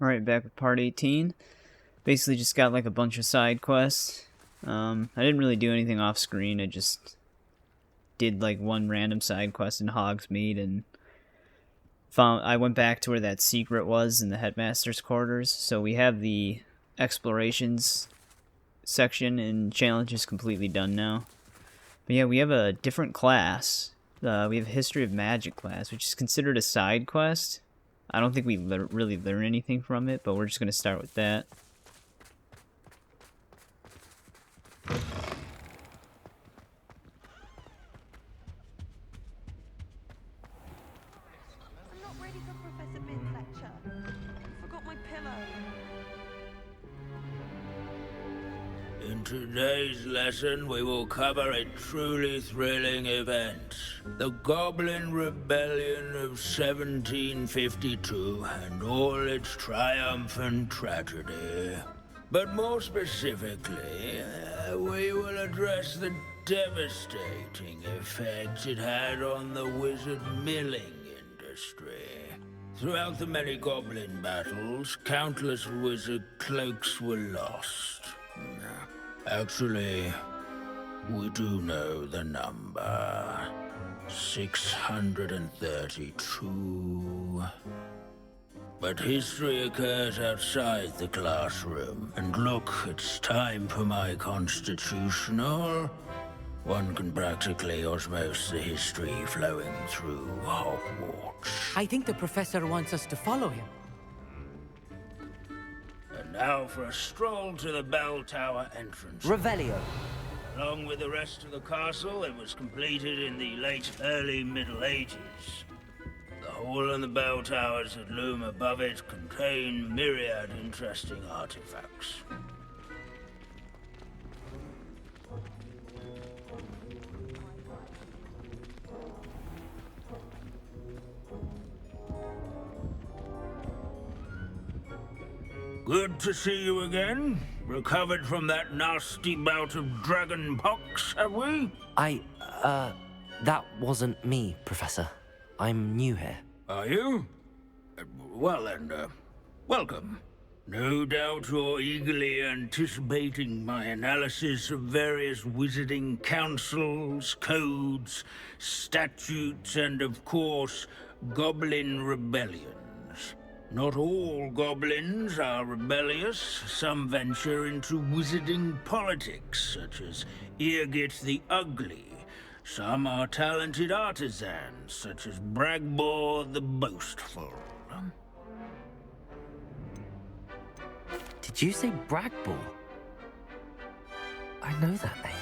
Alright, back with part 18. Basically just got like a bunch of side quests. I didn't really do anything off screen, I just did like one random side quest in Hogsmeade and I went back to where that secret was in the headmaster's quarters. So we have the explorations section and challenge is completely done now. But yeah, we have a different class. We have a History of Magic class, which is considered a side quest. I don't think we really learn anything from it, but we're just going to start with that. I'm not ready for Professor Bin's lecture. I forgot my pillow. In today's lesson, we will cover a truly thrilling event. The Goblin Rebellion of 1752 and all its triumphant tragedy. But more specifically, we will address the devastating effects it had on the wizard milling industry. Throughout the many goblin battles, countless wizard cloaks were lost. Actually, we do know the number. 632. But history occurs outside the classroom. And look, it's time for my constitutional. One can practically osmose the history flowing through Hogwarts. I think the professor wants us to follow him. And now for a stroll to the bell tower entrance. Revelio. Along with the rest of the castle, it was completed in the early Middle Ages. The hall and the bell towers that loom above it contain myriad interesting artifacts. Good to see you again. Recovered from that nasty bout of dragon pox, have we? That wasn't me, Professor. I'm new here. Are you? Well then, welcome. No doubt you're eagerly anticipating my analysis of various wizarding councils, codes, statutes, and of course, goblin rebellions. Not all goblins are rebellious. Some venture into wizarding politics, such as Eargit the Ugly. Some are talented artisans, such as Bragbor the Boastful. Did you say Bragbor? I know that name.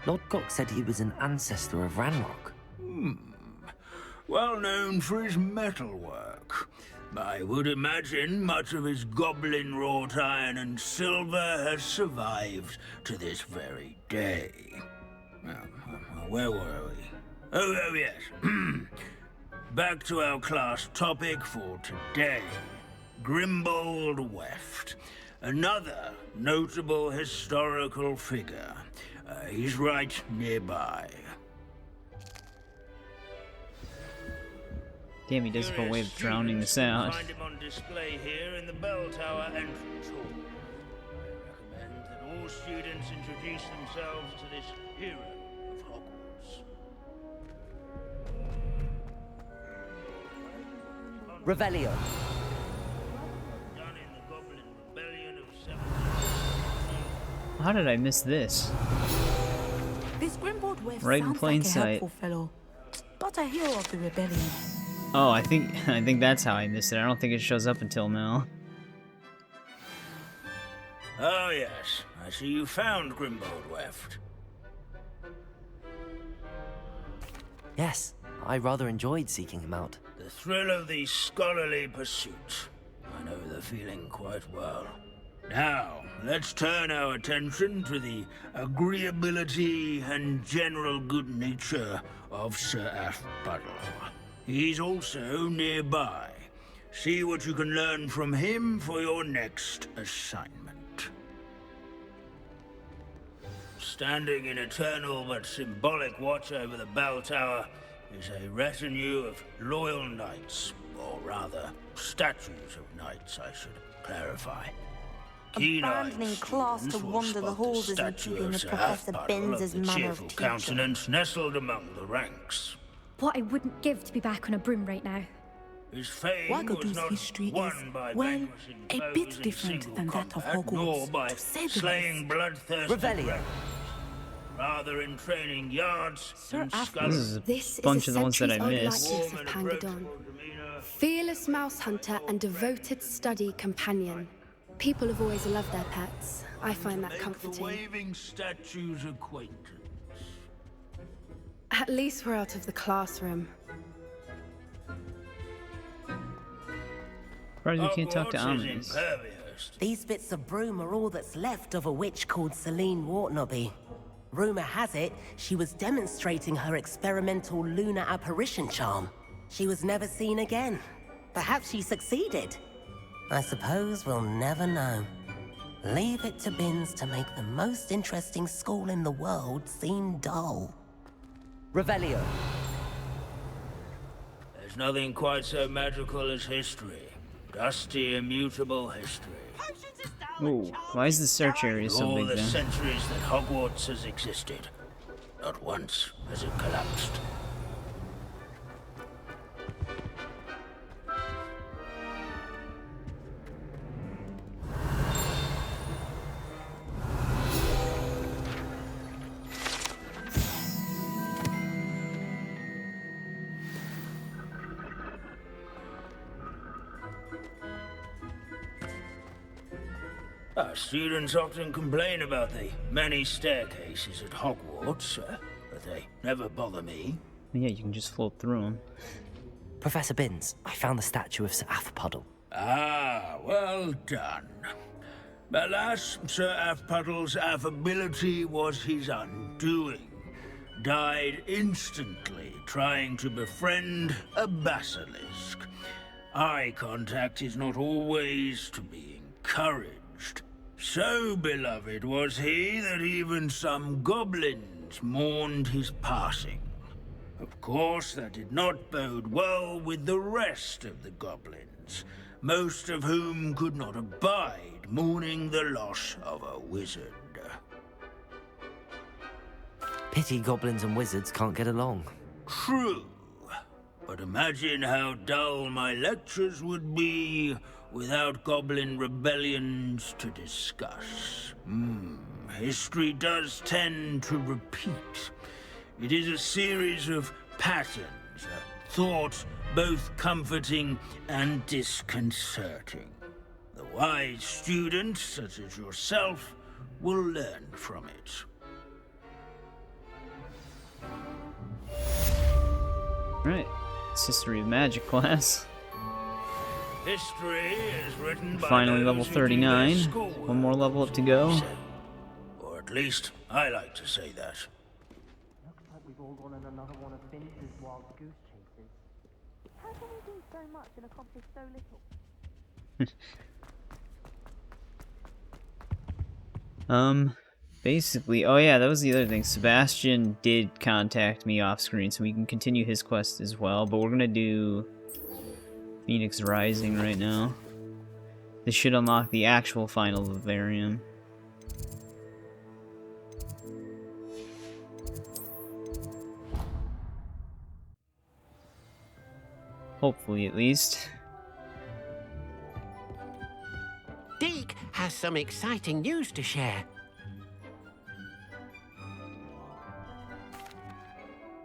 Lord Gok said he was an ancestor of Ranrock. Well known for his metalwork. I would imagine much of his goblin-wrought iron and silver has survived to this very day. Where were we? Oh yes. Back to our class topic for today. Grimbold Weft. Another notable historical figure. He's right nearby. Damn, he does have a way of drowning the sound. Find him on display here in the bell tower entrance hall. I recommend that all students introduce themselves to this hero of Hogwarts. Revelio. Done in the Goblin Rebellion of 1752. How did I miss this? This Grimbold Weft Right in sounds plain like a sight. helpful fellow, but a hero of the rebellion. Oh, I think that's how I missed it. I don't think it shows up until now. Oh yes, I see you found Grimbold Weft. Yes, I rather enjoyed seeking him out. The thrill of the scholarly pursuit. I know the feeling quite well. Now, let's turn our attention to the agreeability and general good nature of Sir Athbuddle. He's also nearby. See what you can learn from him for your next assignment. Standing in eternal but symbolic watch over the bell tower is a retinue of loyal knights, Or rather, statues of knights, I should clarify. Keen-eyed Abandoning class to students will wander the spot halls isn't statue keeping of with Sir Professor Halfpuddle Binns's of the manner of cheerful teaching. countenance nestled among the ranks. What I wouldn't give to be back on a broom right now. His fame was Wagadu's not history won is, by well, vanquishing a foes bit in different single than that of combat, nor Hogwarts, by to say the slaying least. bloodthirsty Revelio. rebels. Rather in training yards Sir and Alfred. This is a This bunch is of a the ones that I centuries-old missed. likeness of Pangadon. Fearless mouse hunter and devoted study companion. People have always loved their pets. I find that The comforting. waving statue's acquaintance. At least we're out of the classroom. Surprised we can't talk to Hogwarts is Omnis. impervious to These bits of broom are all that's left of a witch called Celine Wartnobby. Rumor has it, she was demonstrating her experimental lunar apparition charm. She was never seen again. Perhaps she succeeded. I suppose we'll never know. Leave it to Binns to make the most interesting school in the world seem dull. Revelio. There's nothing quite so magical as history. Dusty, immutable history. Ooh, why is the search area so All big the then? centuries that Hogwarts has existed. Not once has it collapsed. Our students often complain about the many staircases at Hogwarts, but they never bother me. Yeah, you can just float through them. Professor Binns, I found the statue of Sir Halfpuddle. Ah, well done. Alas, Sir Halfpuddle's affability was his undoing. Died instantly trying to befriend a basilisk. Eye contact is not always to be encouraged. So beloved was he that even some goblins mourned his passing. Of course, that did not bode well with the rest of the goblins, most of whom could not abide mourning the loss of a wizard. Pity goblins and wizards can't get along. True, but imagine how dull my lectures would be without goblin rebellions to discuss. History does tend to repeat. It is a series of patterns, a thought both comforting and disconcerting. The wise student, such as yourself, will learn from it. Right, it's History of Magic class. History is written by Finally those level who do their 39. schoolwork, One more level up to go. so. Or at least, I like to say that. Looks like we've all gone on another one of Binns's wild goose chases. How can we do so much and accomplish so little? Basically, oh yeah, that was the other thing. Sebastian did contact me off screen, so we can continue his quest as well, but we're gonna do Phoenix Rising right now. This should unlock the actual final Vivarium. Hopefully, at least. Deek has some exciting news to share.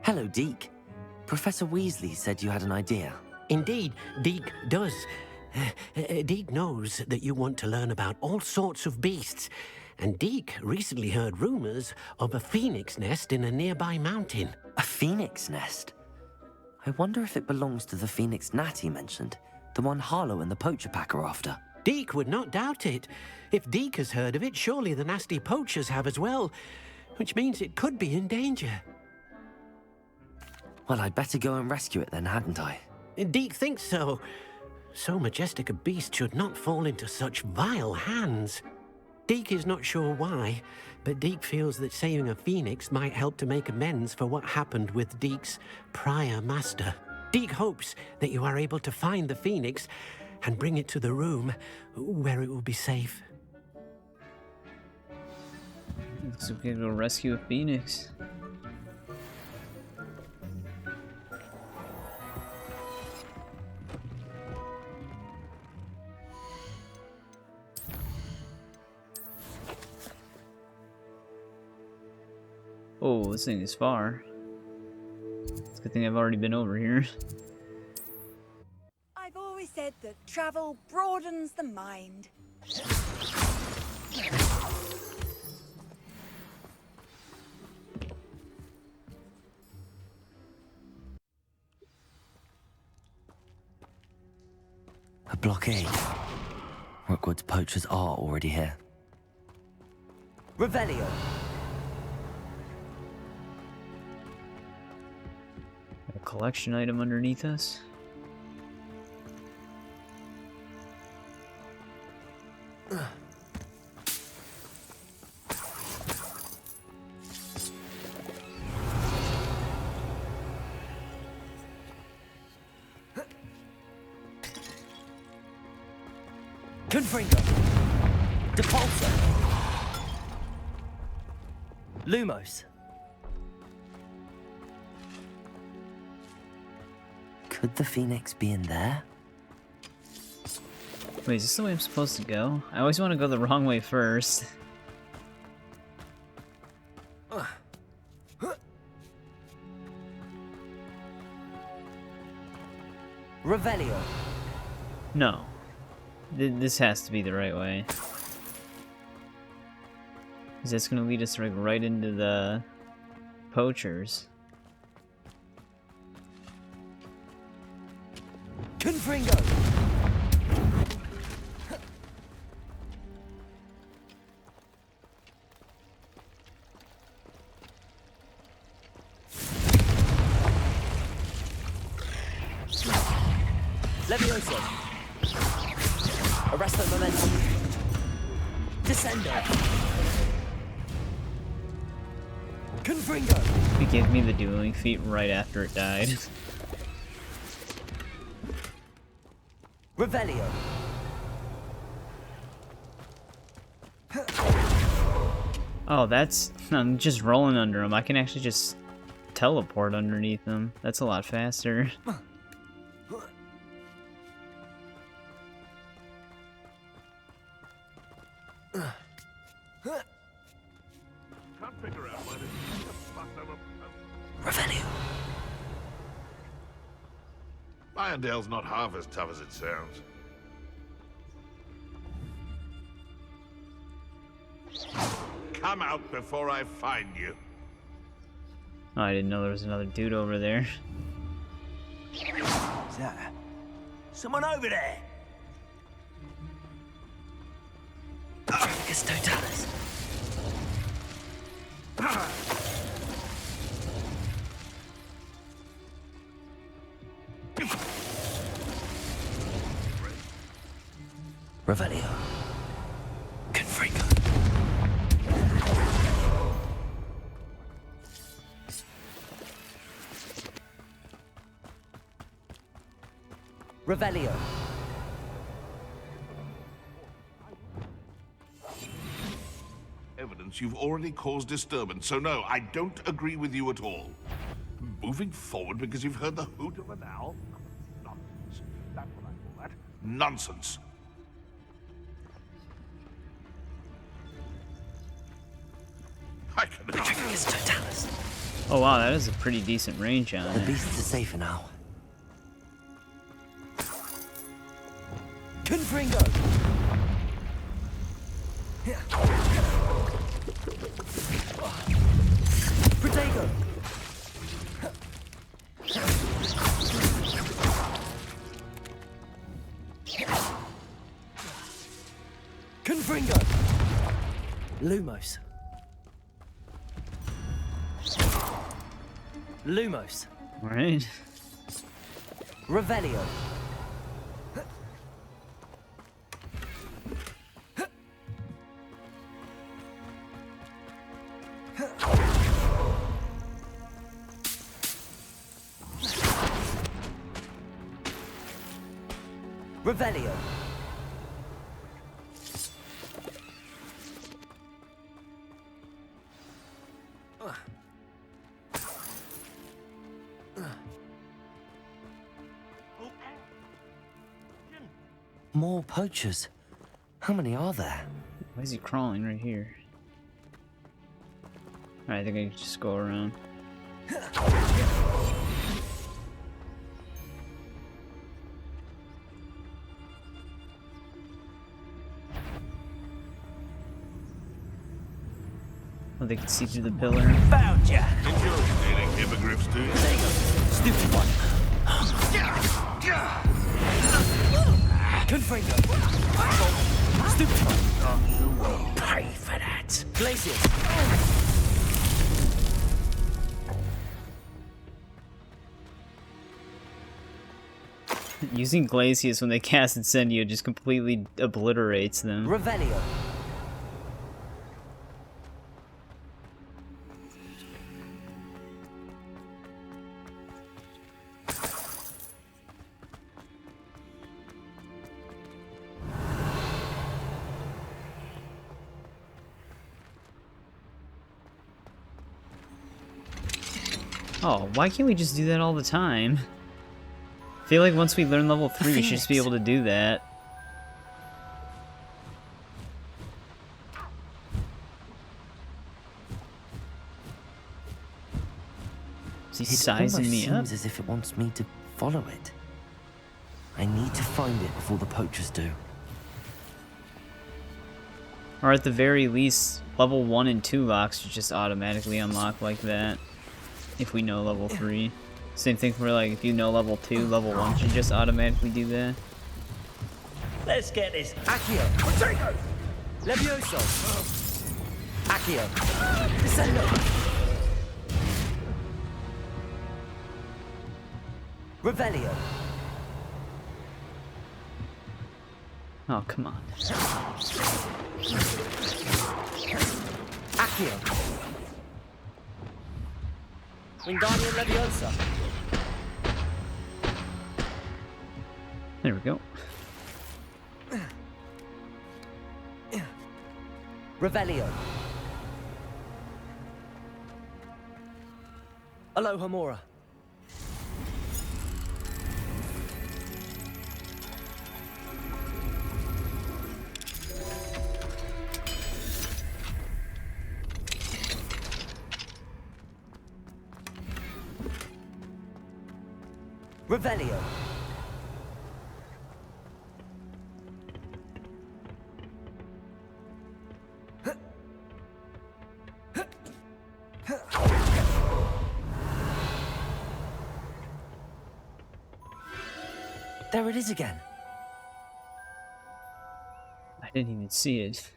Hello, Deek. Professor Weasley said you had an idea. Indeed, Deek does. Deek knows that you want to learn about all sorts of beasts, and Deek recently heard rumors of a phoenix nest in a nearby mountain. A phoenix nest? I wonder if it belongs to the phoenix gnat he mentioned, the one Harlow and the poacher pack are after. Deek would not doubt it. If Deek has heard of it, surely the nasty poachers have as well, which means it could be in danger. Well, I'd better go and rescue it then, hadn't I? Deek thinks so. So majestic a beast should not fall into such vile hands. Deek is not sure why, but Deek feels that saving a phoenix might help to make amends for what happened with Deek's prior master. Deek hopes that you are able to find the Phoenix and bring it to the room where it will be safe. Looks like we gotta go rescue a Phoenix. Oh, this thing is far. It's a good thing I've already been over here. I've always said that travel broadens the mind. A blockade. Rookwood's poachers are already here. Revelio. A collection item underneath us. Confringo. Depulso. Lumos. Could the Phoenix be in there? Wait, is this the way I'm supposed to go? I always want to go the wrong way first. Revelio. No. This has to be the right way. Because that's going to lead us like right into the poachers. Confringo. Levioso. Arresto momentum. Descendo. Confringo. It gave me the dueling feat right after it died. Revelio. Oh, that's... I'm just rolling under them. I can actually just teleport underneath them. That's a lot faster. Revelio. Irondale's not half as tough as it sounds. Come out before I find you. Oh, I didn't know there was another dude over there. Is that someone over there? It's Totalis. Revelio. Confringo. Revelio. Evidence you've already caused disturbance, so no, I don't agree with you at all. Moving forward because you've heard the hoot of an owl? Nonsense. That's what I call that. Nonsense. I can... It's Totalis. Oh wow, that is a pretty decent range on The it. beasts are safer now. Confringo. Protego. Confringo. Lumos. Lumos. Right? Revelio. Revelio. More poachers. How many are there? Why is he crawling right here? Alright, I think I can just go around. Oh, they can see through the pillar. Found ya! Infuriating hippogriffs, do you? Stupid one. Confringo. Stupid one. You will pay for that. Glacius. Using Glacius when they cast Incendio just completely obliterates them. Revelio. Oh, why can't we just do that all the time? I feel like once we learn level 3, we should just be able to do that. Is he sizing me up? It seems as if it wants me to follow it. I need to find it before the poachers do. Or at the very least, level 1 and 2 locks should just automatically unlock like that. If we know level 3. Same thing for like, if you know level 2, level 1 should just automatically do that. Let's get this. Accio. Potato. Levioso. Accio. Descendo. Revelio. Oh, come on. Accio. Wingardium Leviosa. There we go. Revelio. Alohomora. Revelio. There it is again. I didn't even see it.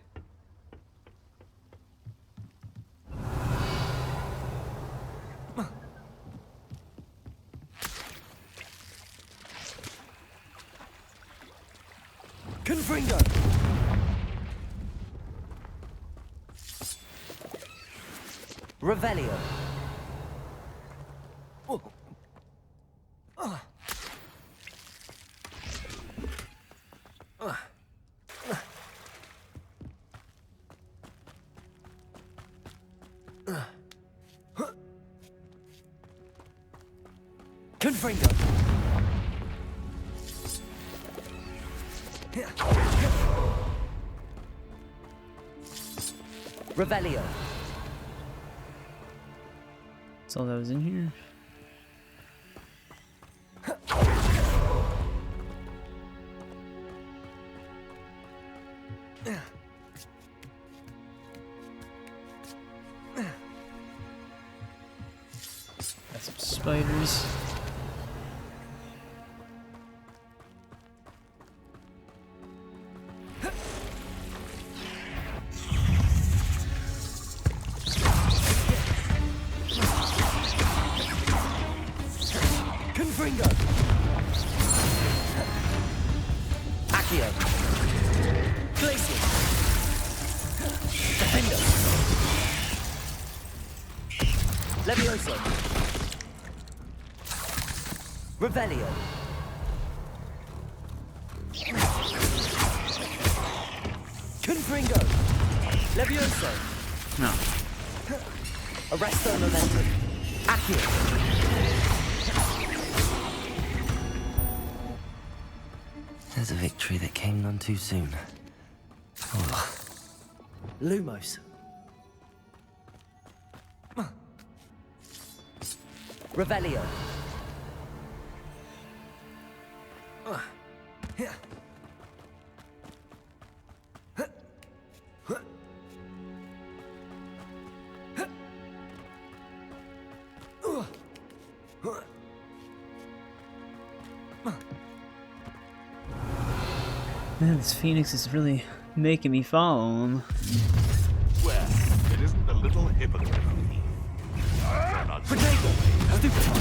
Confringo. Revelio. Confringo. Revelio. That's all that was in here. Got some spiders. Confringo. Accio. Glacius. Defendo. Levioso. Revelio. Confringo! Levioso! No. Arresto Momentum! Accio! There's a victory that came none too soon. Oh. Lumos. Revelio. Man, this Phoenix is really making me follow him. Well, it isn't a little hypocrite of me. Potato! Stupefy!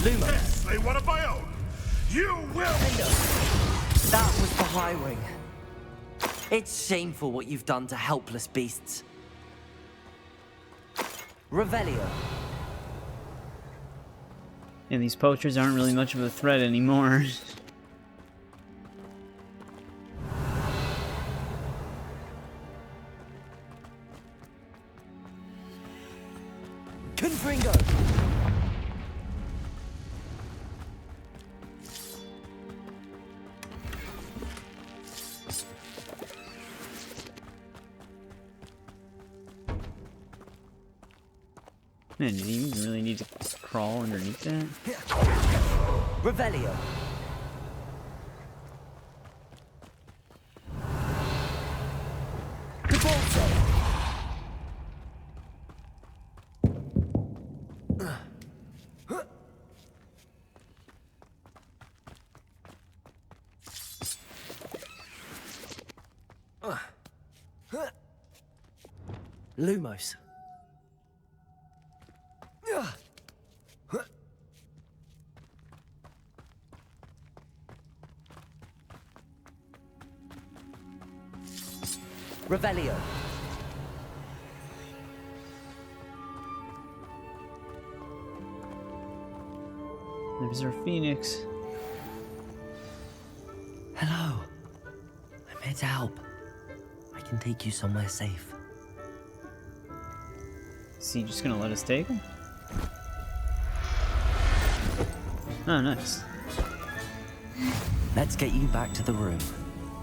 Yes, they one of my own. You will. That was the High Wing. It's shameful what you've done to helpless beasts. Revelio. And these poachers aren't really much of a threat anymore. Confringo. Man, did you even really need to crawl underneath that? Revelio. Debolso. Lumos. Revelio. There's our Phoenix. Hello. I'm here to help. I can take you somewhere safe. Is he just gonna let us take him? Oh, nice. Let's get you back to the room.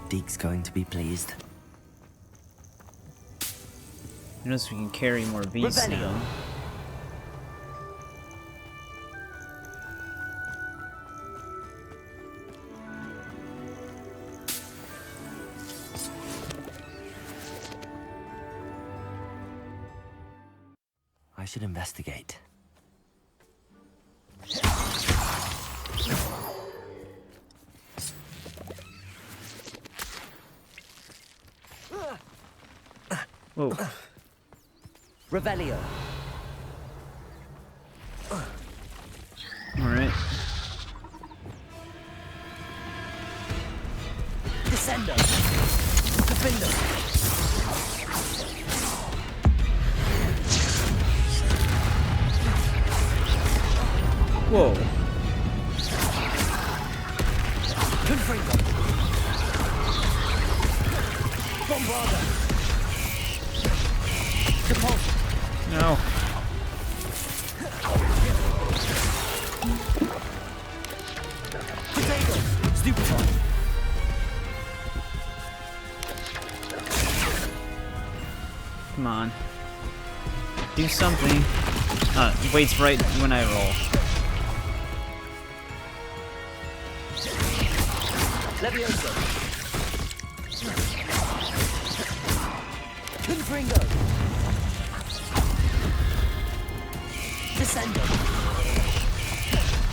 Deek's going to be pleased. Notice we can carry more beasts Revelio. now. I should investigate. Whoa. Revelio. Alright. Descendo. Defender. Whoa. Confringo. Bombarda. Depulse. No. Potato. Stupefy. Come on. Do something. Waits right when I roll. Levioso. Confringo. Descendo.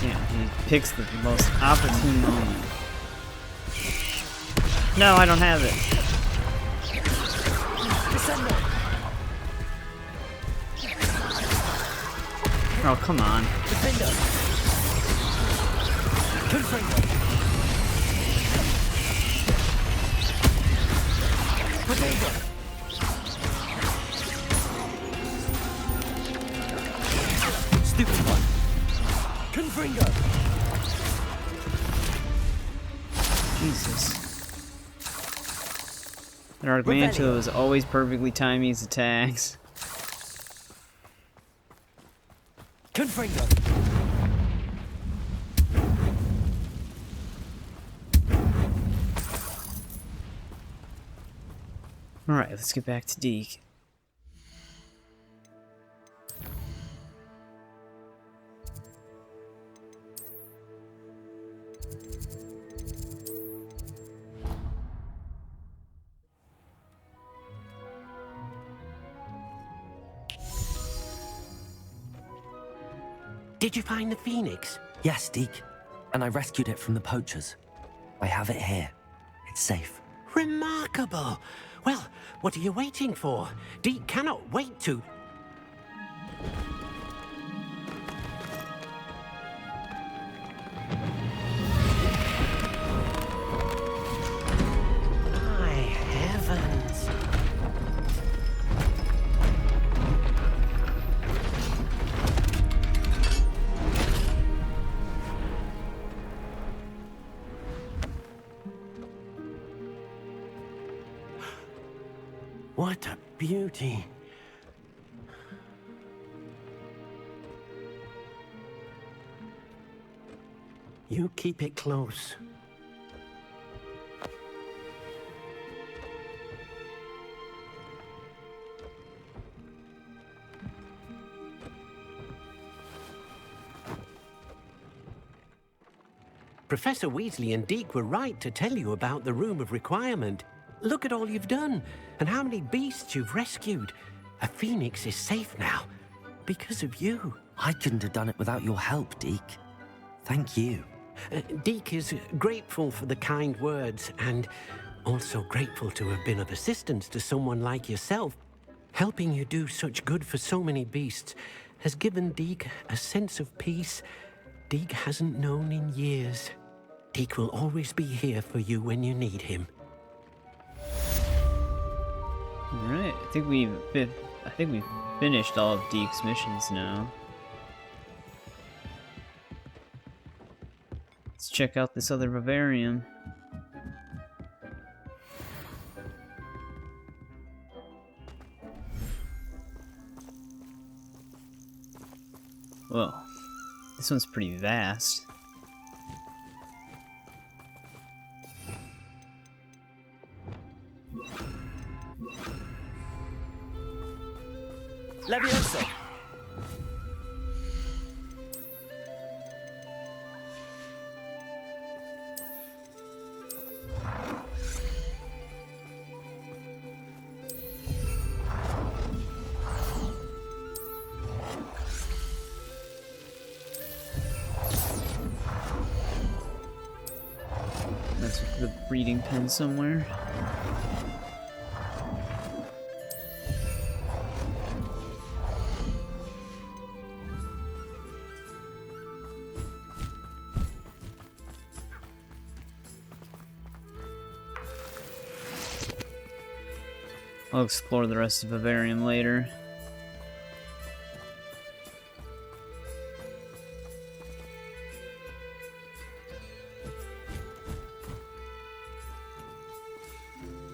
Yeah, he picks the most opportune moment. No, I don't have it. Descendo. Oh, come on. Defender! Confringo! Potato! Stupid one! Confringo! Jesus. And our Argmantula was always perfectly timing his attacks. Confringo! Alright, let's get back to Deek. Did you find the phoenix? Yes, Deek. And I rescued it from the poachers. I have it here. It's safe. Remarkable. Well, what are you waiting for? Deek cannot wait to... My heavens. What a beauty. You keep it close. Professor Weasley and Deek were right to tell you about the Room of Requirement. Look at all you've done, and how many beasts you've rescued. A phoenix is safe now, because of you. I couldn't have done it without your help, Deek. Thank you. Deek is grateful for the kind words, and also grateful to have been of assistance to someone like yourself. Helping you do such good for so many beasts has given Deek a sense of peace Deek hasn't known in years. Deek will always be here for you when you need him. Alright, I think we've finished all of Deek's missions now. Let's check out this other Vivarium. Whoa, this one's pretty vast. Levioso! That's the breeding pen somewhere. I'll explore the rest of Vivarium later.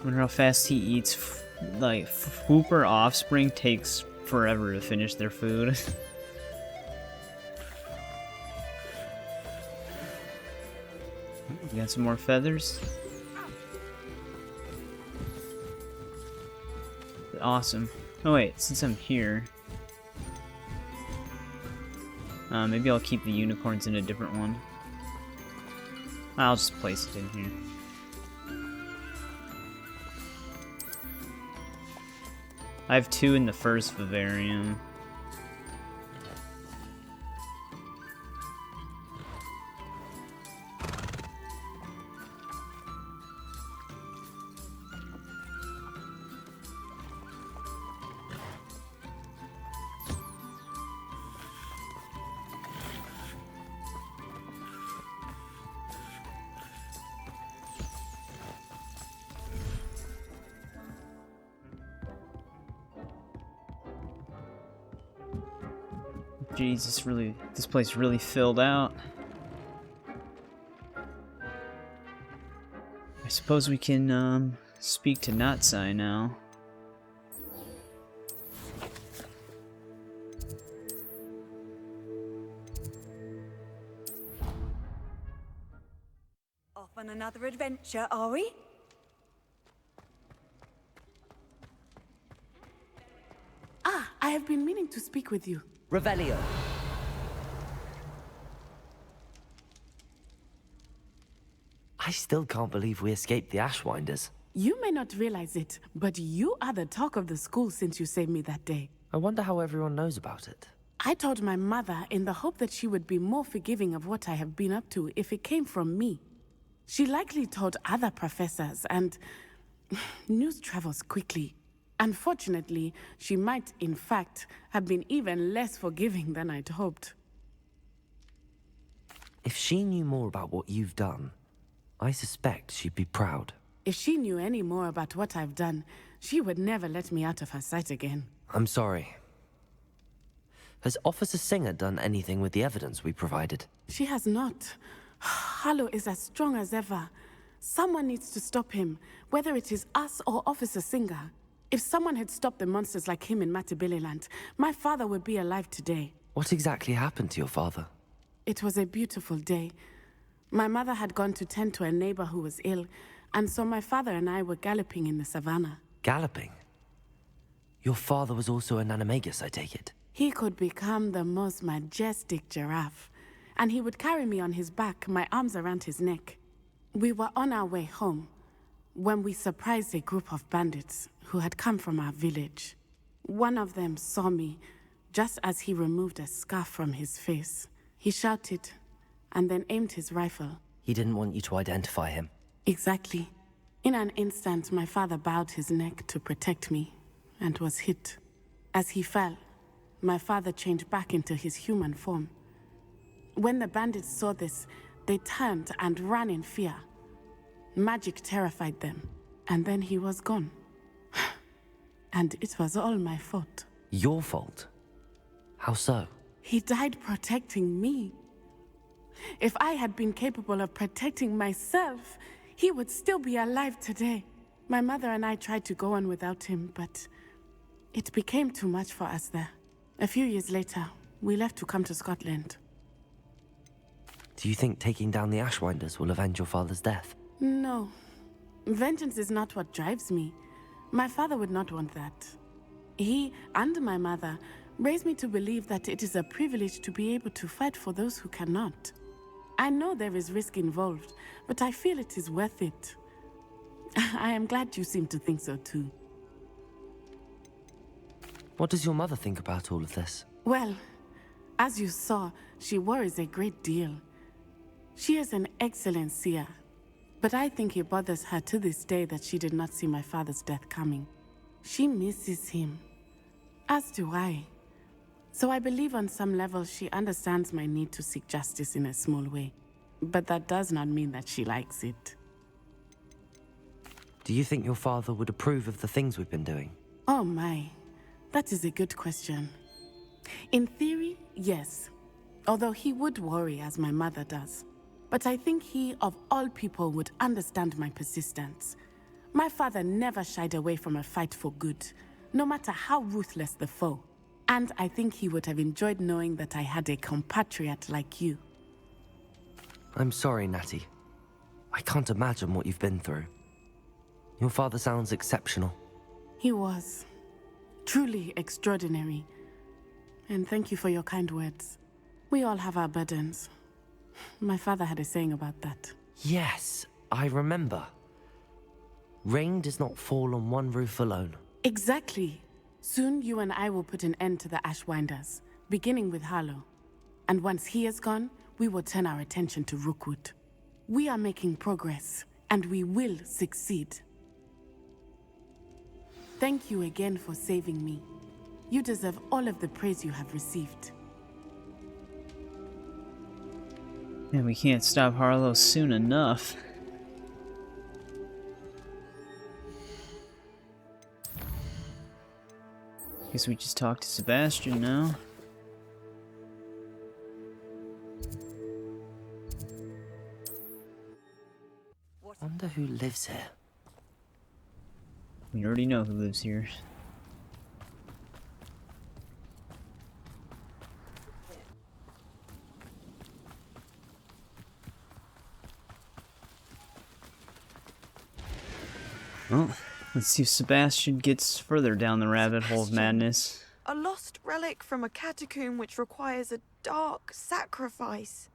Wonder how fast he eats. Like, Hooper offspring takes forever to finish their food. We got some more feathers. Awesome. Oh wait, since I'm here, maybe I'll keep the unicorns in a different one. I'll just place it in here. I have 2 in the first Vivarium. Jesus, this place really filled out. I suppose we can, speak to Natsai now. Off on another adventure, are we? Ah, I have been meaning to speak with you. Revelio. I still can't believe we escaped the Ashwinders. You may not realize it, but you are the talk of the school since you saved me that day. I wonder how everyone knows about it. I told my mother in the hope that she would be more forgiving of what I have been up to if it came from me. She likely told other professors, and news travels quickly. Unfortunately, she might, in fact, have been even less forgiving than I'd hoped. If she knew more about what you've done, I suspect she'd be proud. If she knew any more about what I've done, she would never let me out of her sight again. I'm sorry. Has Officer Singer done anything with the evidence we provided? She has not. Harlow is as strong as ever. Someone needs to stop him, whether it is us or Officer Singer. If someone had stopped the monsters like him in Matabeleland, my father would be alive today. What exactly happened to your father? It was a beautiful day. My mother had gone to tend to a neighbor who was ill, and so my father and I were galloping in the savannah. Galloping? Your father was also an animagus, I take it? He could become the most majestic giraffe, and he would carry me on his back, my arms around his neck. We were on our way home when we surprised a group of bandits who had come from our village. One of them saw me just as he removed a scarf from his face. He shouted and then aimed his rifle. He didn't want you to identify him. Exactly. In an instant, my father bowed his neck to protect me and was hit. As he fell, my father changed back into his human form. When the bandits saw this, they turned and ran in fear. Magic terrified them, and then he was gone. And it was all my fault. Your fault? How so? He died protecting me. If I had been capable of protecting myself, he would still be alive today. My mother and I tried to go on without him, but it became too much for us there. A few years later, we left to come to Scotland. Do you think taking down the Ashwinders will avenge your father's death? No. Vengeance is not what drives me. My father would not want that. He and my mother raised me to believe that it is a privilege to be able to fight for those who cannot. I know there is risk involved, but I feel it is worth it. I am glad you seem to think so too. What does your mother think about all of this? Well, as you saw, she worries a great deal. She is an excellent seer, but I think it bothers her to this day that she did not see my father's death coming. She misses him, as do I. So I believe on some level she understands my need to seek justice in a small way. But that does not mean that she likes it. Do you think your father would approve of the things we've been doing? Oh my, that is a good question. In theory, yes. Although he would worry as my mother does. But I think he, of all people, would understand my persistence. My father never shied away from a fight for good, no matter how ruthless the foe. And I think he would have enjoyed knowing that I had a compatriot like you. I'm sorry, Natty. I can't imagine what you've been through. Your father sounds exceptional. He was. Truly extraordinary. And thank you for your kind words. We all have our burdens. My father had a saying about that. Yes, I remember. Rain does not fall on one roof alone. Exactly. Soon you and I will put an end to the Ashwinders, beginning with Harlow. And once he is gone, we will turn our attention to Rookwood. We are making progress, and we will succeed. Thank you again for saving me. You deserve all of the praise you have received. And we can't stop Harlow soon enough. Guess we just talked to Sebastian now. who lives here. We already know who lives here. Well, let's see if Sebastian gets further down the rabbit hole of madness. A lost relic from a catacomb which requires a dark sacrifice.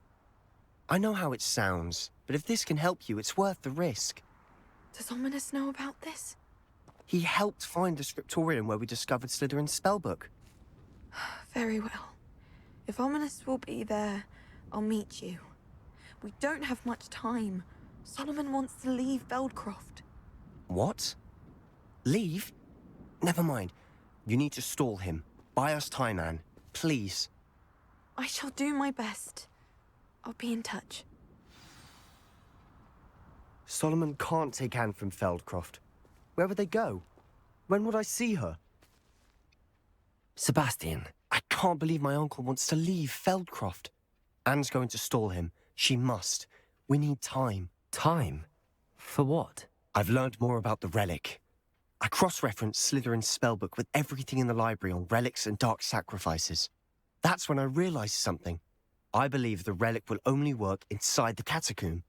I know how it sounds, but if this can help you, it's worth the risk. Does Ominous know about this? He helped find the scriptorium where we discovered Slytherin's spellbook. Very well. If Ominous will be there, I'll meet you. We don't have much time. Solomon wants to leave Feldcroft. What? Leave? Never mind. You need to stall him. Buy us time, Anne. Please. I shall do my best. I'll be in touch. Solomon can't take Anne from Feldcroft. Where would they go? When would I see her? Sebastian. I can't believe my uncle wants to leave Feldcroft. Anne's going to stall him. She must. We need time. Time? For what? I've learned more about the relic. I cross-referenced Slytherin's spellbook with everything in the library on relics and dark sacrifices. That's when I realized something. I believe the relic will only work inside the catacomb.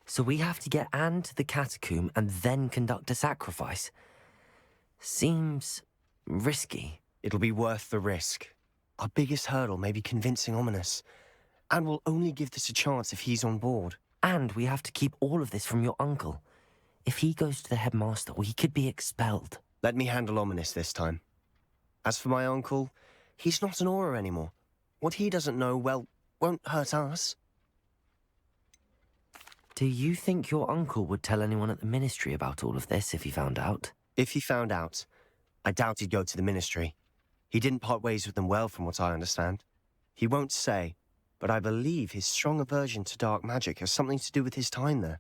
So we have to get Anne to the catacomb and then conduct a sacrifice? Seems risky. It'll be worth the risk. Our biggest hurdle may be convincing Ominous. And we'll only give this a chance if he's on board. And we have to keep all of this from your uncle. If he goes to the headmaster, we could be expelled. Let me handle Ominous this time. As for my uncle, he's not an Auror anymore. What he doesn't know, well, won't hurt us. Do you think your uncle would tell anyone at the ministry about all of this if he found out? If he found out, I doubt he'd go to the ministry. He didn't part ways with them well, from what I understand. He won't say, but I believe his strong aversion to dark magic has something to do with his time there.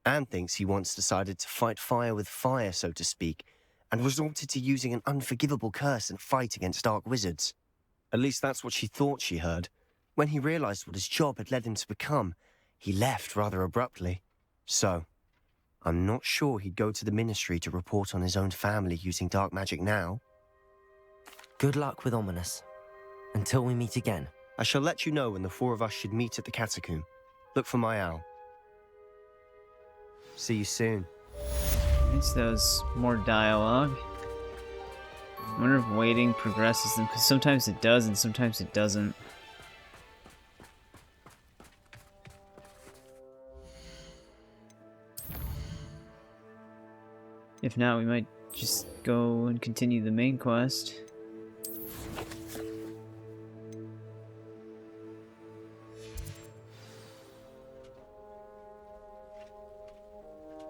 Anne thinks he once decided to fight fire with fire, so to speak, and resorted to using an unforgivable curse and fight against dark wizards. At least that's what she thought she heard. When he realized what his job had led him to become, he left rather abruptly. So, I'm not sure he'd go to the ministry to report on his own family using dark magic now. Good luck with Ominous. Until we meet again. I shall let you know when the four of us should meet at the catacomb. Look for my owl. See you soon. I guess that was more dialogue. I wonder if waiting progresses them, because sometimes it does and sometimes it doesn't. If not, we might just go and continue the main quest.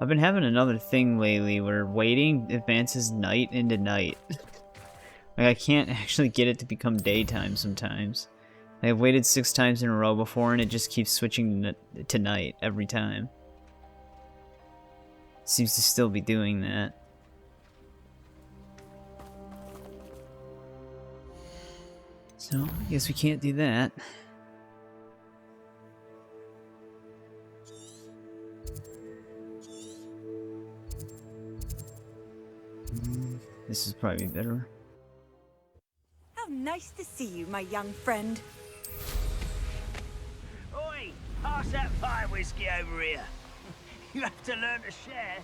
I've been having another thing lately where waiting advances night into night. Like, I can't actually get it to become daytime sometimes. I've waited 6 times in a row before and it just keeps switching to night every time. It seems to still be doing that. So, I guess we can't do that. This is probably better. How nice to see you, my young friend. Oi! Pass that fire whiskey over here. You have to learn to share.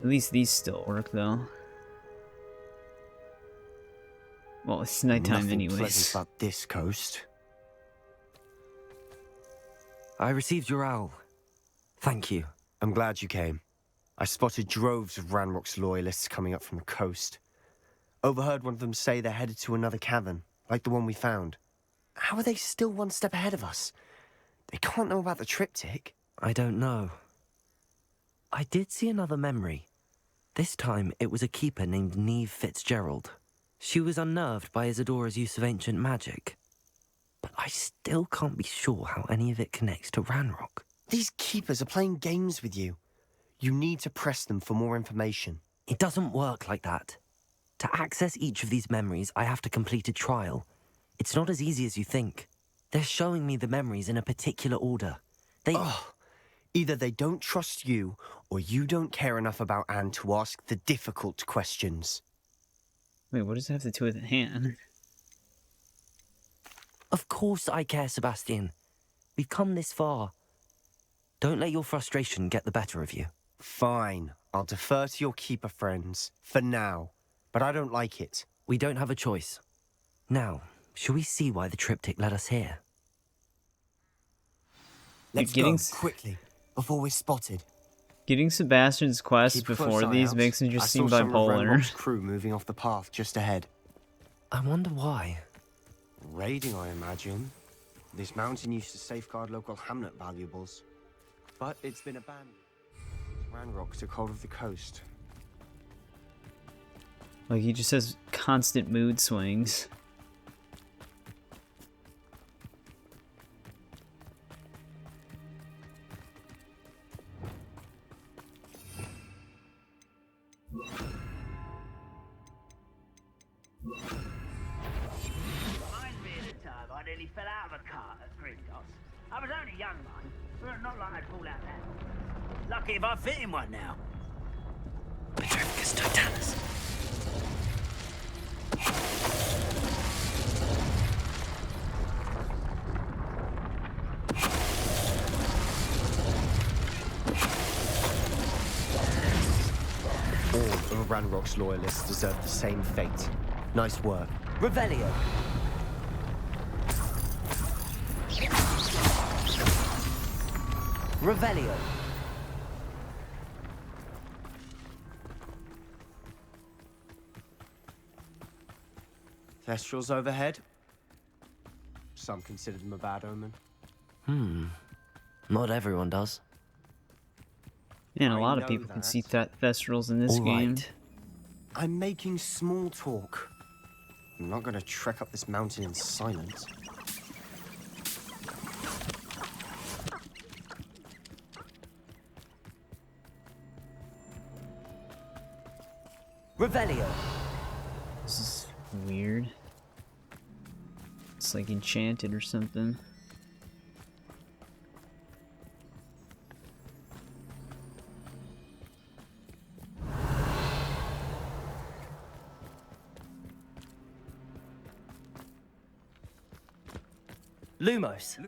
At least these still work, though. Well, it's nighttime Nothing anyways. pleasant about this coast. I received your owl. Thank you. I'm glad you came. I spotted droves of Ranrock's loyalists coming up from the coast. Overheard one of them say they're headed to another cavern, like the one we found. How are they still one step ahead of us? They can't know about the triptych. I don't know. I did see another memory. This time, it was a keeper named Neve Fitzgerald. She was unnerved by Isadora's use of ancient magic. But I still can't be sure how any of it connects to Ranrock. These keepers are playing games with you. You need to press them for more information. It doesn't work like that. To access each of these memories, I have to complete a trial. It's not as easy as you think. They're showing me the memories in a particular order. Either they don't trust you, or you don't care enough about Anne to ask the difficult questions. Wait, what does it have to do with Anne? Of course I care, Sebastian. We've come this far. Don't let your frustration get the better of you. Fine. I'll defer to your keeper friends, for now. But I don't like it. We don't have a choice. Now, shall we see why the triptych led us here? Let's go, quickly, before we're spotted. Getting Sebastian's quests before these makes him just seem bipolar. Crew moving off the path just ahead. I wonder why. Raiding, I imagine. This mountain used to safeguard local hamlet valuables. But it's been abandoned. Ranrock took hold of the coast. Like, he just has constant mood swings. I nearly fell out of a cart at Gringotts. I was only a young one, but not like I'd fall out that. Lucky if I fit in one now. Petrificus Totalis. All of Ranrock's loyalists deserve the same fate. Nice work. Revelio. Revelio. Thestrals overhead. Some consider them a bad omen. Not everyone does. And a lot of people can see Thestrals in this game. Right. I'm making small talk. I'm not going to trek up this mountain in silence. Revelio. This is weird. It's like enchanted or something. Lumos.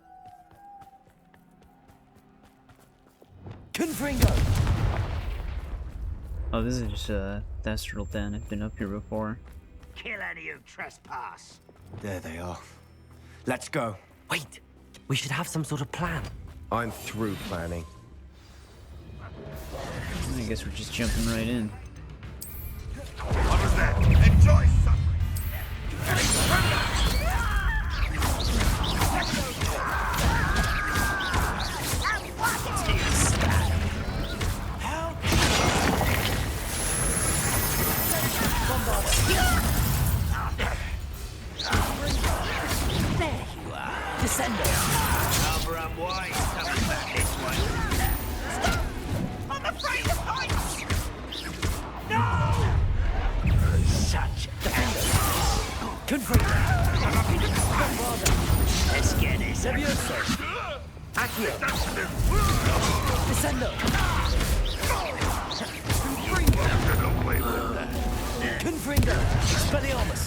Confringo. Oh, this is just a Thestral den. I've been up here before. Kill any who trespass. There they are. Let's go. Wait. We should have some sort of plan. I'm through planning. I guess we're just jumping right in. What was that? Enjoy suffering! There you are. Descendo. Rather unwise coming back this way. Stop! I'm afraid of heights! No! Such defender. Confringo. Let's get this. Accio. Descendo. Confringo. Speliomus.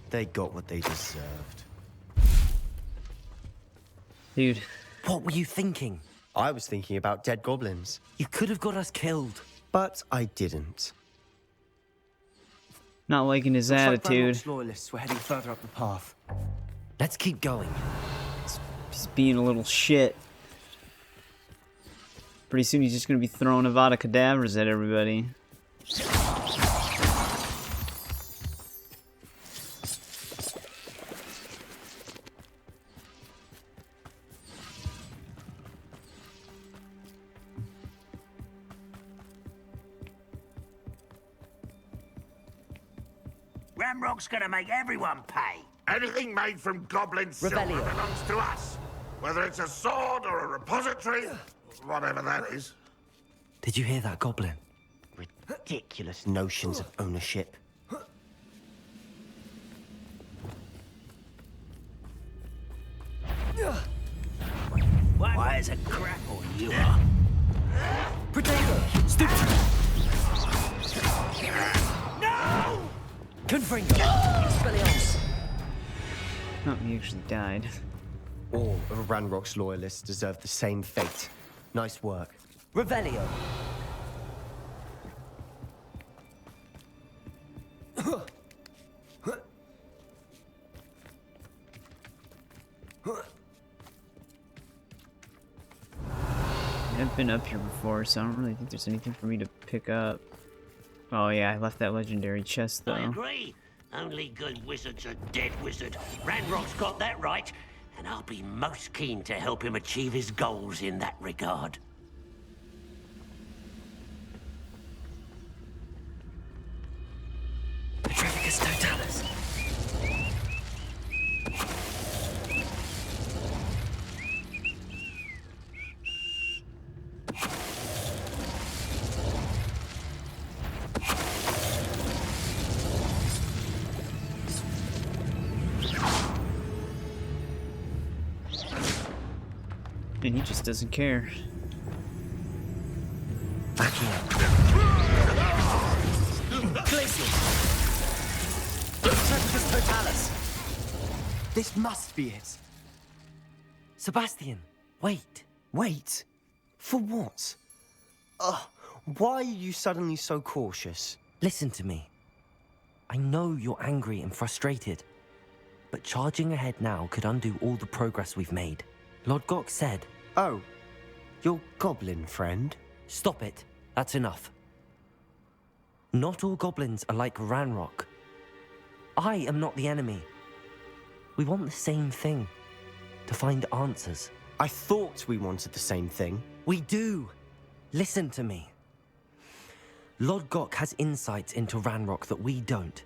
They got what they deserved. Dude. What were you thinking? I was thinking about dead goblins. You could have got us killed. But I didn't. Not liking his Looks attitude. Like loyalists were heading further up the path. Let's keep going. He's being a little shit. Pretty soon he's just gonna be throwing Avada Kedavras at everybody. Ramrock's gonna make everyone pay. Anything made from goblin silver belongs to us. Whether it's a sword or a repository, whatever that is. Did you hear that, Goblin? Ridiculous notions of ownership. Why is a crapple you are? Potato! Stupid! No! Confringo! Expelliarmus! Oh, he actually died. All of Ranrock's loyalists deserve the same fate. Nice work. Revelio! I've been up here before, so I don't really think there's anything for me to pick up. Oh yeah, I left that legendary chest though. I agree. Only good wizards are dead wizard. Ranrock's got that right, and I'll be most keen to help him achieve his goals in that regard. Petrificus Totalis! And he just doesn't care. Back here. Glacius! Petrificus Totalis! This must be it. Sebastian, wait. Wait? For what? Why are you suddenly so cautious? Listen to me. I know you're angry and frustrated, but charging ahead now could undo all the progress we've made. Lord Gok said... Oh, your goblin friend? Stop it. That's enough. Not all goblins are like Ranrock. I am not the enemy. We want the same thing. To find answers. I thought we wanted the same thing. We do. Listen to me. Lord Gok has insights into Ranrock that we don't.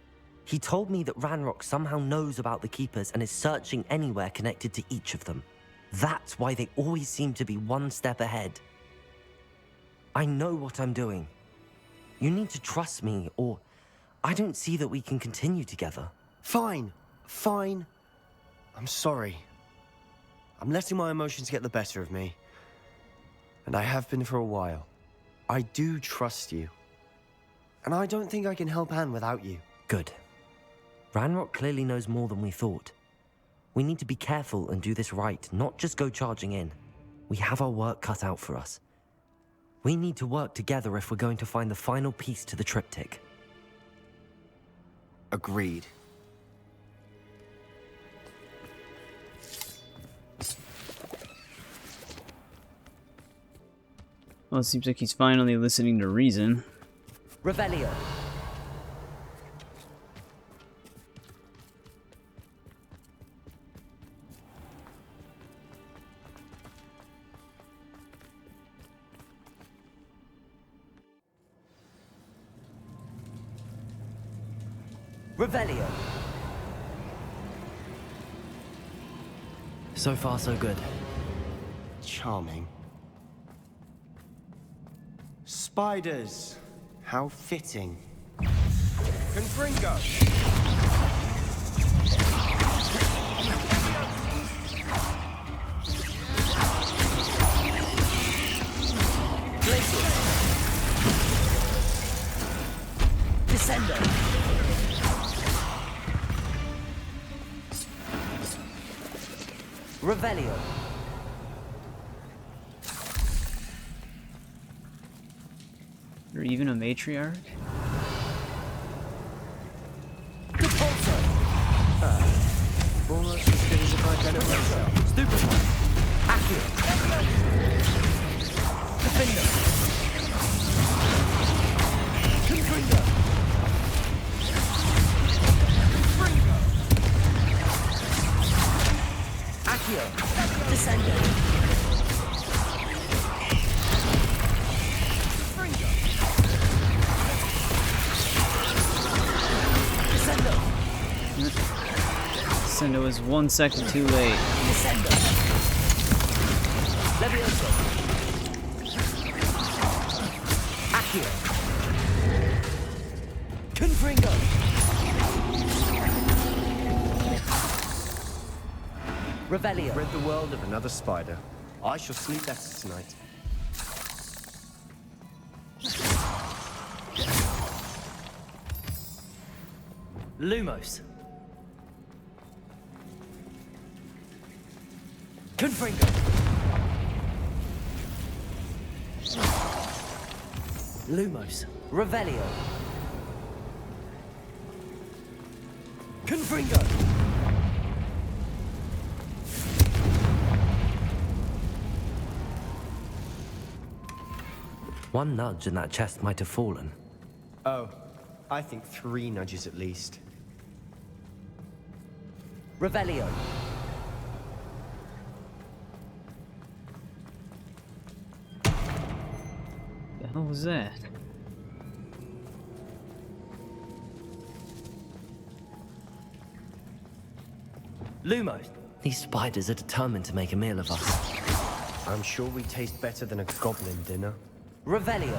He told me that Ranrock somehow knows about the Keepers and is searching anywhere connected to each of them. That's why they always seem to be one step ahead. I know what I'm doing. You need to trust me, or I don't see that we can continue together. Fine. Fine. I'm sorry. I'm letting my emotions get the better of me. And I have been for a while. I do trust you. And I don't think I can help Anne without you. Good. Ranrock clearly knows more than we thought. We need to be careful and do this right, not just go charging in. We have our work cut out for us. We need to work together if we're going to find the final piece to the triptych. Agreed. Well, it seems like he's finally listening to reason. Revelio. Revelio. So far, so good. Charming. Spiders. How fitting. Confringo. Glacius. Descendo. Revelio. Or even a matriarch? Repulsor. Almost as good as if I'd done it myself. Stupid one. Accio. Defender. Confringo. Accio. Descendo. Descendo. was 1 second too late. Confringo! Revelio. Rid the world of another spider. I shall sleep better tonight. Lumos. Confringo. Lumos. Revelio. Confringo. One nudge and that chest might have fallen. Oh, I think 3 nudges at least. Revelio. The hell was that? Lumos. These spiders are determined to make a meal of us. I'm sure we taste better than a goblin dinner. Revelio.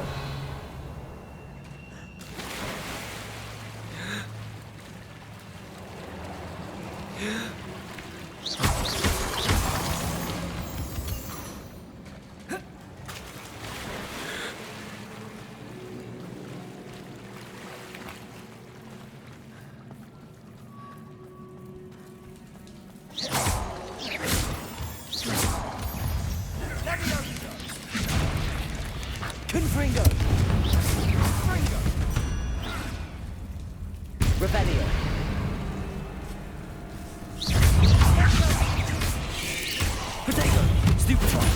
Confringo. Revelio. Potato. Stupefy.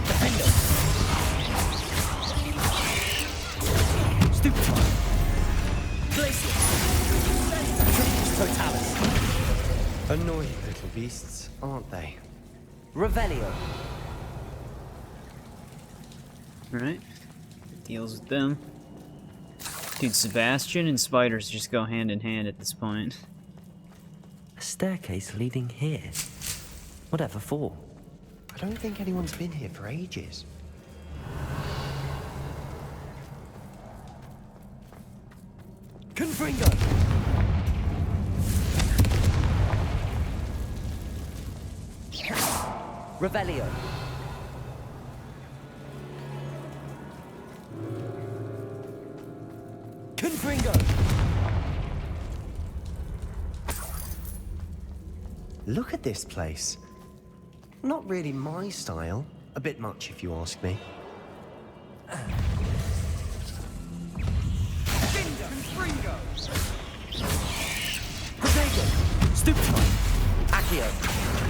Defendo. Stupefy. Glacius. Totalis. Annoying little beasts, aren't they? Revelio. Alright. Deals with them. Dude, Sebastian and spiders just go hand in hand at this point. A staircase leading here. Whatever for? I don't think anyone's been here for ages. Confringo. Revelio. Confringo. Look at this place. Not really my style. A bit much, if you ask me. Confringo. Potato. Stupefy. Accio.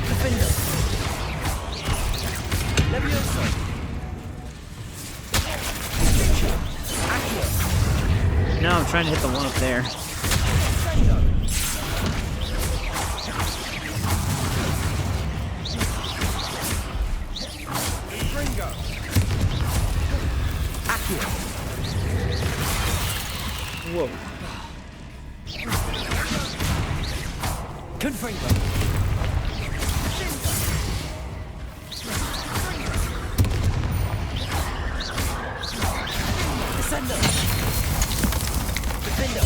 Defender. Levioso. Accio. No, I'm trying to hit the one up there. Whoa. Confringo. Descendo. Defendo.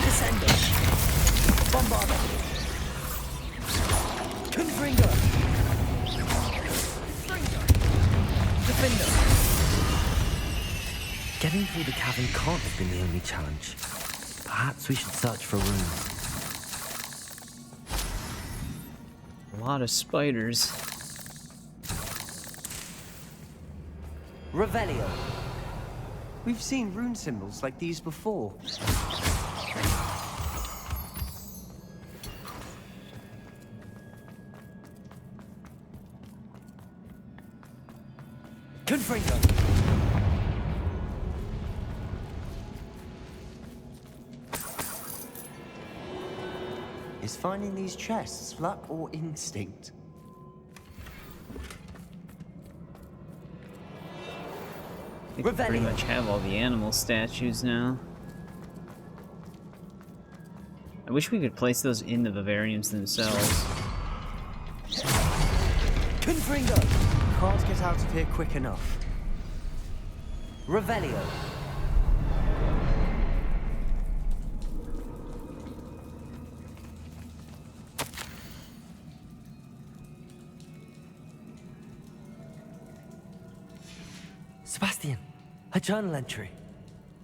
Descendo. Bombardo. Confringo. Defendo. Getting through the cavern can't have been the only challenge. Perhaps we should search for a room. A lot of spiders. Revelio. We've seen rune symbols like these before. Confringo. Is finding these chests luck or instinct? I think we pretty much have all the animal statues now. I wish we could place those in the Vivariums themselves. Confringo! Can't get out of here quick enough. Revelio. Sebastian, a journal entry.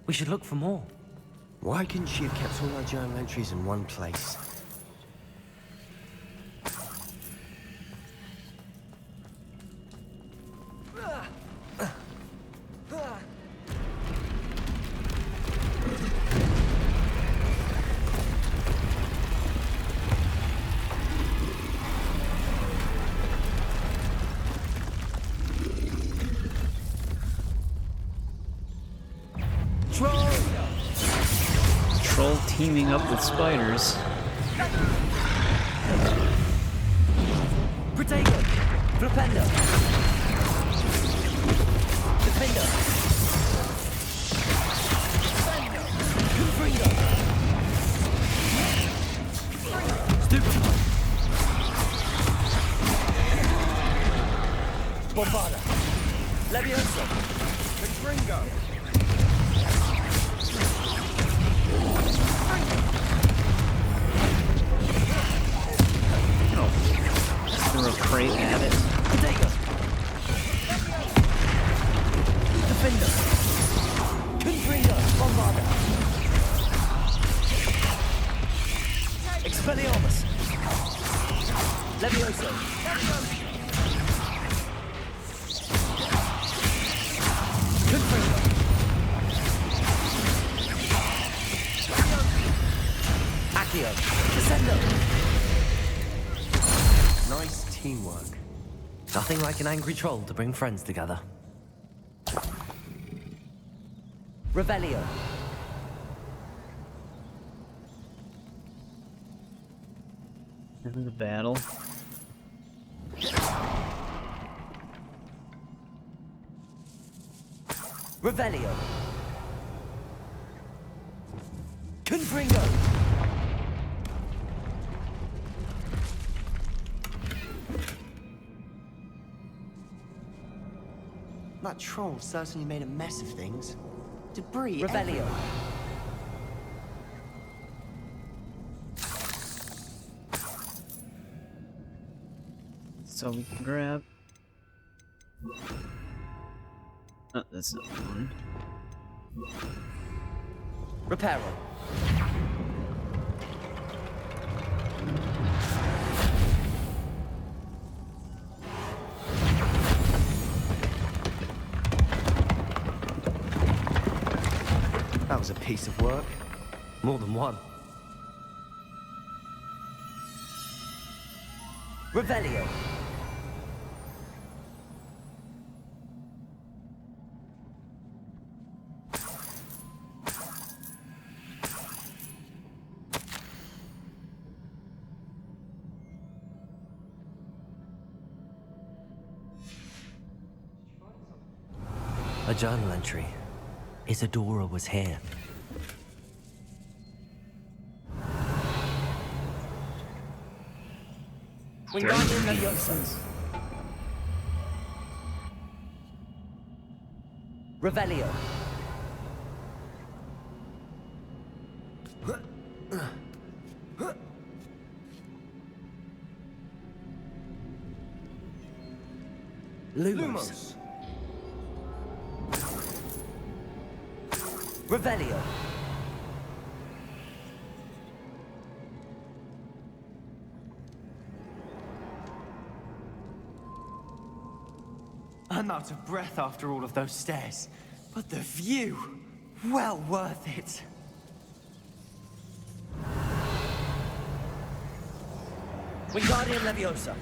We should look for more. Why couldn't she have kept all her journal entries in one place? Troll teaming up with spiders. Protego! Flipendo! Defender! Confringo! Stupid! Bombarda! Levioso! Confringo! Throw a crate at it. Potato! Defender! Confringo! Bombarda! Expelliarmus! Levioso! Confringo! Accio! Descendo! Nice teamwork. Nothing like an angry troll to bring friends together. Revelio. Into the battle. Revelio. Confringo. That troll certainly made a mess of things. Debris Revelio. everywhere. So we can grab. Oh, that's not one. Reparo. That was a piece of work. More than one. Revelio. A journal entry. Isadora was here. Wingardium Leviosa. Revelio. Lumos. Revelio. I'm out of breath after all of those stairs, but the view, well worth it. Wingardium Leviosa.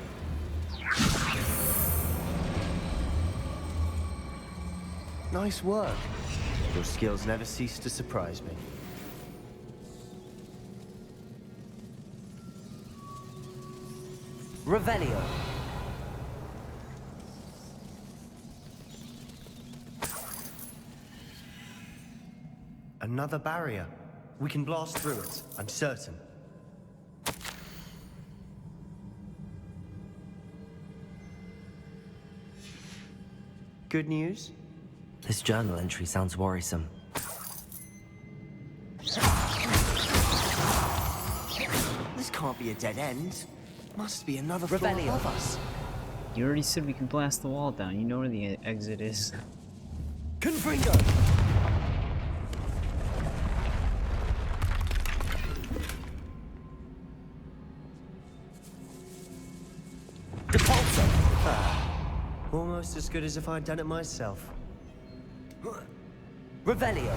Nice work. Your skills never cease to surprise me. Revelio. Another barrier. We can blast through it, I'm certain. Good news? This journal entry sounds worrisome. This can't be a dead end. Must be another floor Revelio. above us. You already said we can blast the wall down. You know where the exit is. Confringo! Depulso! Almost as good as if I'd done it myself. Revelio!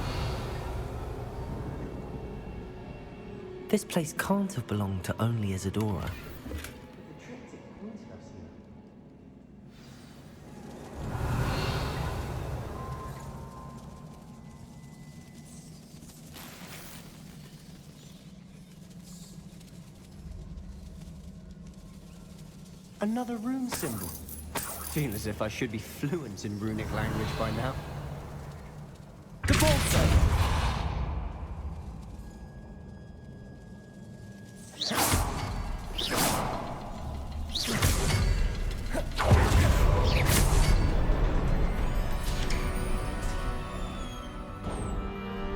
This place can't have belonged to only Isadora. Another rune symbol. Feel as if I should be fluent in runic language by now. Depulso!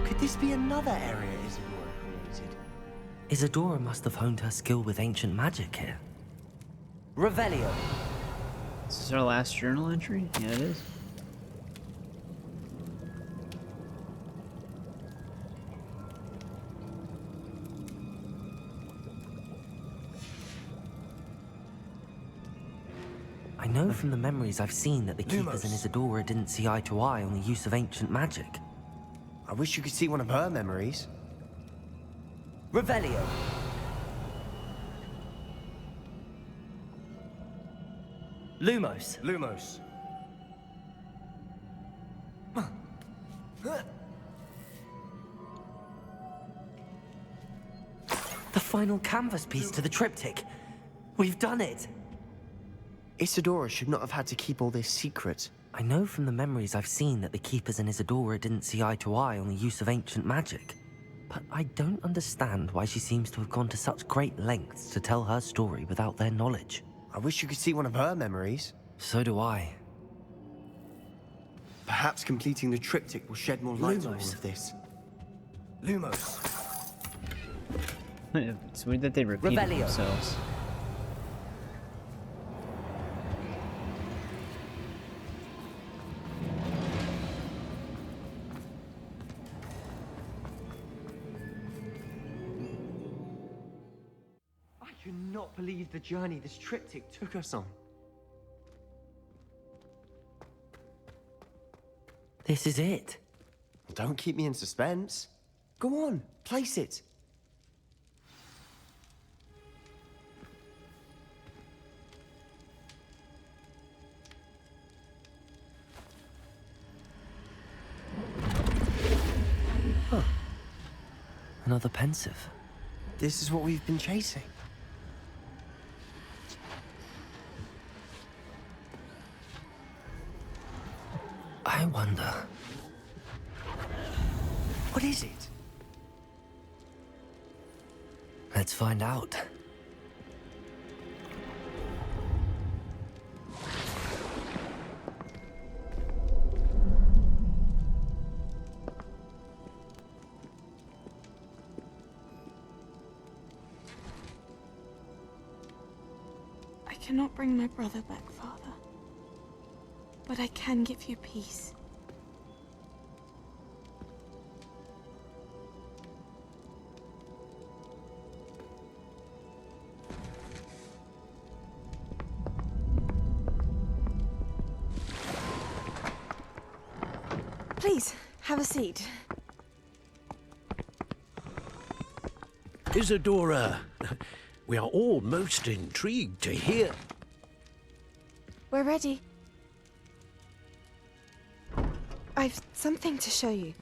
Could this be another area Isadora created? Isadora must have honed her skill with ancient magic here. Revelio! Is this our last journal entry? Yeah, it is. I know from the memories I've seen that the Keepers and Lumos. Isadora didn't see eye to eye on the use of ancient magic. I wish you could see one of her memories. Revelio! Lumos! Lumos. The final canvas piece to the triptych. We've done it! Isadora should not have had to keep all this secret. I know from the memories I've seen that the Keepers and Isadora didn't see eye to eye on the use of ancient magic. But I don't understand why she seems to have gone to such great lengths to tell her story without their knowledge. I wish you could see one of her memories. So do I. Perhaps completing the triptych will shed more light on all Lumos. of this. Lumos. It's weird that they repeat Revelio. themselves. I cannot believe the journey this triptych took us on. This is it. Don't keep me in suspense. Go on, place it. Another pensive. This is what we've been chasing. I wonder. What is it? Let's find out. I cannot bring my brother back, Father. But I can give you peace. Please, have a seat. Isadora, we are all most intrigued to hear. We're ready. I've something to show you.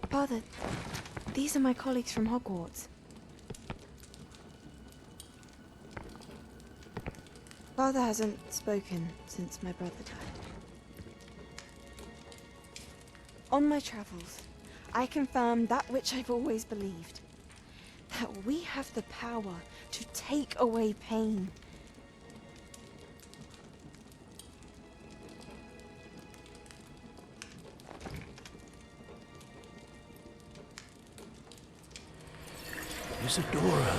Father, these are my colleagues from Hogwarts. Father hasn't spoken since my brother died. On my travels, I confirmed that which I've always believed. That we have the power to take away pain. Isadora.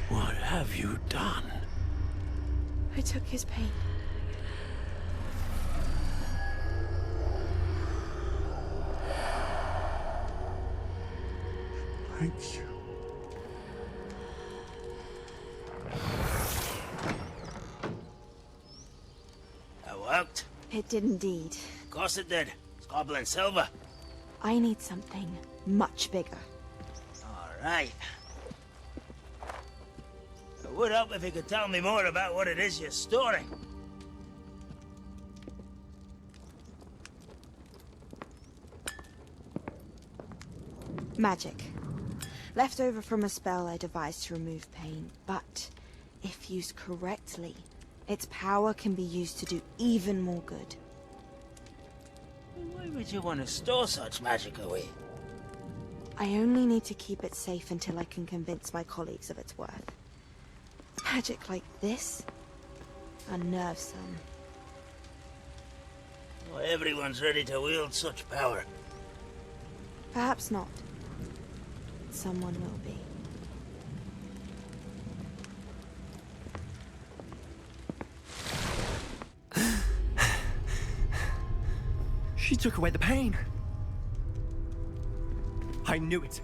What have you done? I took his pain. Thank you. That worked. It did indeed. Of course it did. It's goblin silver. I need something much bigger. All right. It would help if you could tell me more about what it is you're storing. Magic. Left over from a spell I devised to remove pain, but if used correctly, its power can be used to do even more good. Why would you want to store such magic away? I only need to keep it safe until I can convince my colleagues of its worth. Magic like this unnerves some. Not everyone's ready to wield such power. Perhaps not. Someone will be. She took away the pain. I knew it.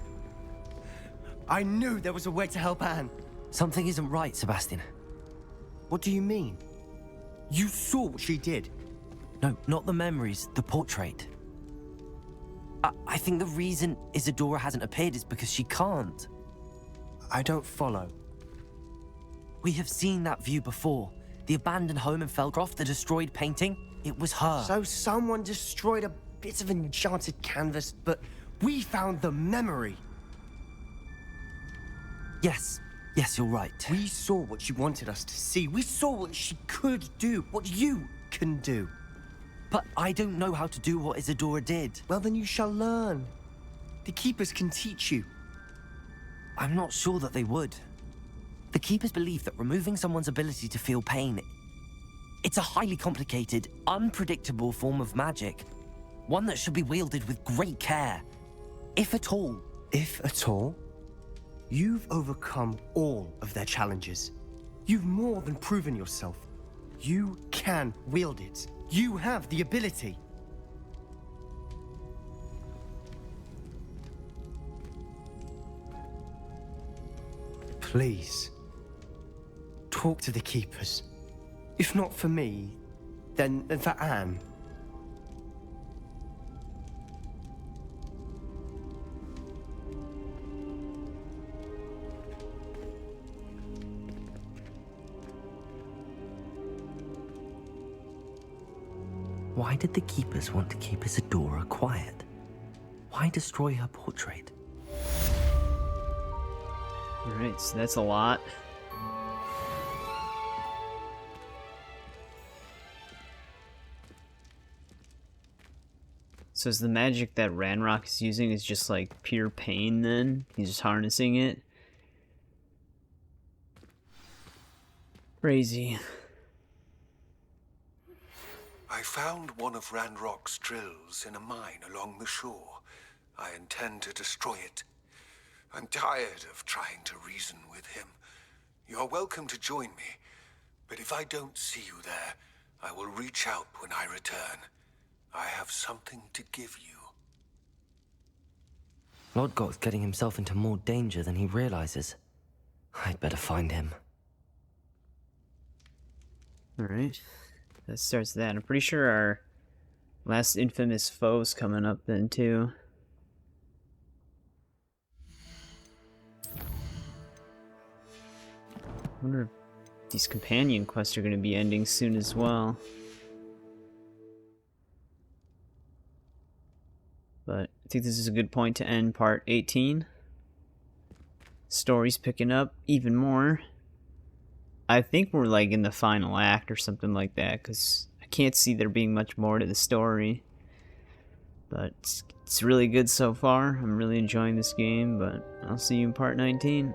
I knew there was a way to help Anne. Something isn't right, Sebastian. What do you mean? You saw what she did. No, not the memories, the portrait. I think the reason Isadora hasn't appeared is because she can't. I don't follow. We have seen that view before. The abandoned home in Felcroft, the destroyed painting. It was her. So someone destroyed a bit of enchanted canvas, but we found the memory. Yes, you're right. We saw what she wanted us to see. We saw what she could do, what you can do. But I don't know how to do what Isadora did. Well, then you shall learn. The Keepers can teach you. I'm not sure that they would. The Keepers believe that removing someone's ability to feel pain, it's a highly complicated, unpredictable form of magic. One that should be wielded with great care. If at all. If at all? You've overcome all of their challenges. You've more than proven yourself. You can wield it. You have the ability. Please, talk to the Keepers. If not for me, then for Anne. Why did the Keepers want to keep Isadora quiet? Why destroy her portrait? Alright, so that's a lot. So is the magic that Ranrock is using is just like pure pain then? He's just harnessing it? Crazy. I found one of Ranrock's drills in a mine along the shore. I intend to destroy it. I'm tired of trying to reason with him. You're welcome to join me, but if I don't see you there, I will reach out when I return. I have something to give you. Lodgoth's getting himself into more danger than he realizes. I'd better find him. Alright. That starts that. I'm pretty sure our last infamous foe's coming up then too. I wonder if these companion quests are going to be ending soon as well. But I think this is a good point to end part 18. Story's picking up even more. I think we're like in the final act or something like that, because I can't see there being much more to the story. But it's really good so far. I'm really enjoying this game, but I'll see you in part 19.